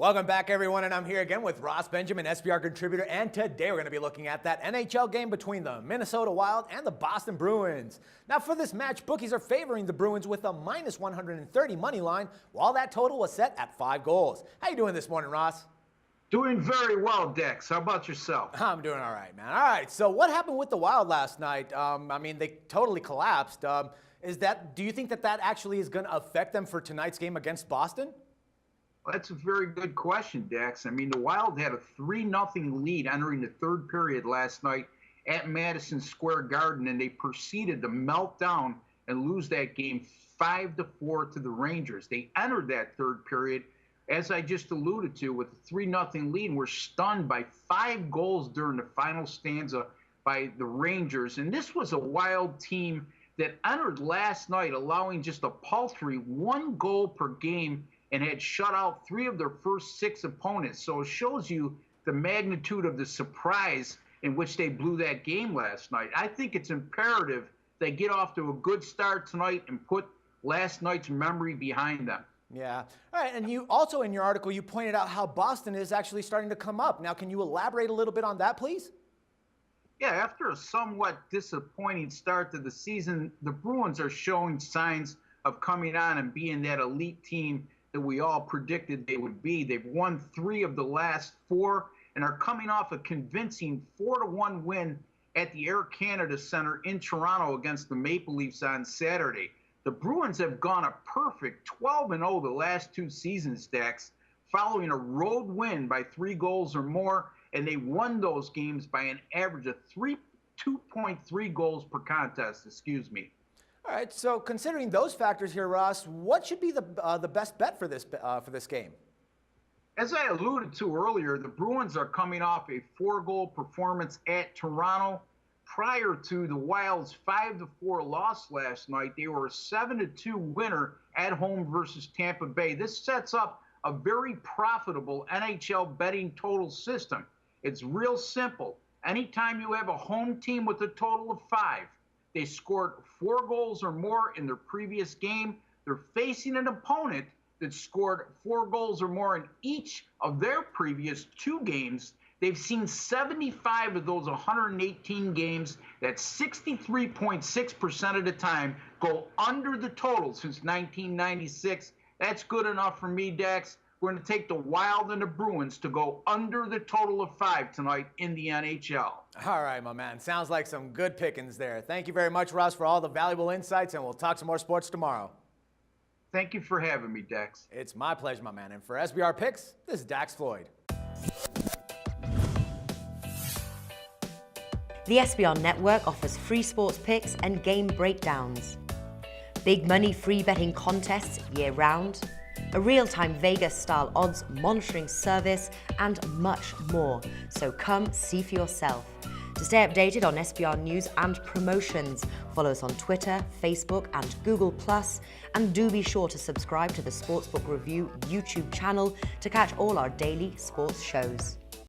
Welcome back, everyone, and I'm here again with Ross Benjamin, SBR contributor, and today we're going to be looking at that NHL game between the Minnesota Wild and the Boston Bruins. Now, for this match, bookies are favoring the Bruins with a minus 130 money line, while that total was set at 5 goals. How you doing this morning, Ross? Doing very well, Dex. How about yourself? I'm doing all right, man. All right, so what happened with the Wild last night? They totally collapsed. Do you think that actually is going to affect them for tonight's game against Boston? Well, that's a very good question, Dex. The Wild had a 3-0 lead entering the third period last night at Madison Square Garden, and they proceeded to melt down and lose that game 5-4 to the Rangers. They entered that third period, as I just alluded to, with a 3-0 lead, and were stunned by 5 goals during the final stanza by the Rangers. And this was a Wild team that entered last night allowing just a paltry 1 goal per game and had shut out 3 of their first 6 opponents. So it shows you the magnitude of the surprise in which they blew that game last night. I think it's imperative they get off to a good start tonight and put last night's memory behind them. Yeah. All right, and you also in your article, you pointed out how Boston is actually starting to come up. Now, can you elaborate a little bit on that, please? Yeah, after a somewhat disappointing start to the season, the Bruins are showing signs of coming on and being that elite team that we all predicted they would be. They've won 3 of the last 4 and are coming off a convincing 4-1 win at the Air Canada Centre in Toronto against the Maple Leafs on Saturday. The Bruins have gone a perfect 12-0 the last 2 seasons, Dex, following a road win by 3 goals or more, and they won those games by an average of 2.3 goals per contest, All right, so considering those factors here, Ross, what should be the best bet for this game? As I alluded to earlier, the Bruins are coming off a 4-goal performance at Toronto. Prior to the Wild's 5-4 loss last night, they were a 7-2 winner at home versus Tampa Bay. This sets up a very profitable NHL betting total system. It's real simple. Anytime you have a home team with a total of 5, they scored 4 goals or more in their previous game, they're facing an opponent that scored 4 goals or more in each of their previous 2 games. They've seen 75 of those 118 games. That's 63.6% of the time go under the total since 1996. That's good enough for me, Dex. We're going to take the Wild and the Bruins to go under the total of 5 tonight in the NHL. All right, my man. Sounds like some good pickings there. Thank you very much, Ross, for all the valuable insights, and we'll talk some more sports tomorrow. Thank you for having me, Dex. It's my pleasure, my man. And for SBR Picks, this is Dax Floyd. The SBR Network offers free sports picks and game breakdowns, big money free betting contests year-round, a real-time Vegas-style odds monitoring service, and much more. So come see for yourself. To stay updated on SBR news and promotions, follow us on Twitter, Facebook, and Google+, and do be sure to subscribe to the Sportsbook Review YouTube channel to catch all our daily sports shows.